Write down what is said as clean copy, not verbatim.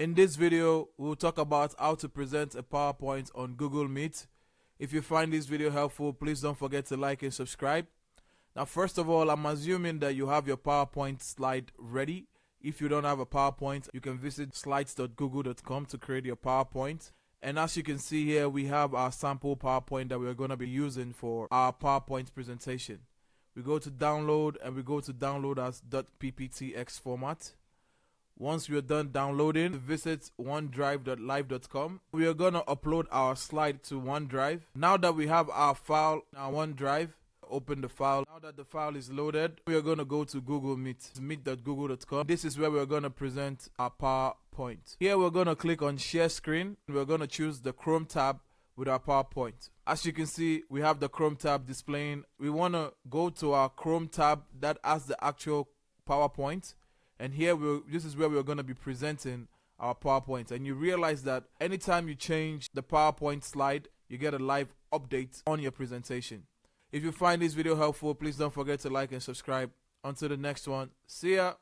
In this video, we'll talk about how to present a PowerPoint on Google Meet. If you find this video helpful, please don't forget to like and subscribe. Now, first of all, I'm assuming that you have your PowerPoint slide ready. If you don't have a PowerPoint, you can visit slides.google.com to create your PowerPoint. And as you can see here, we have our sample PowerPoint that we're going to be using for our PowerPoint presentation. We go to download and we go to download as .pptx format. Once we are done downloading, visit onedrive.live.com. We are going to upload our slide to OneDrive. Now that we have our file in our OneDrive, open the file. Now that the file is loaded, we are going to go to Google Meet, meet.google.com. This is where we're going to present our PowerPoint. Here we're going to click on Share Screen. We're going to choose the Chrome tab with our PowerPoint. As you can see, we have the Chrome tab displaying. We want to go to our Chrome tab that has the actual PowerPoint. And here, this is where we're going to be presenting our PowerPoint. And you realize that anytime you change the PowerPoint slide, you get a live update on your presentation. If you find this video helpful, please don't forget to like and subscribe. Until the next one, see ya.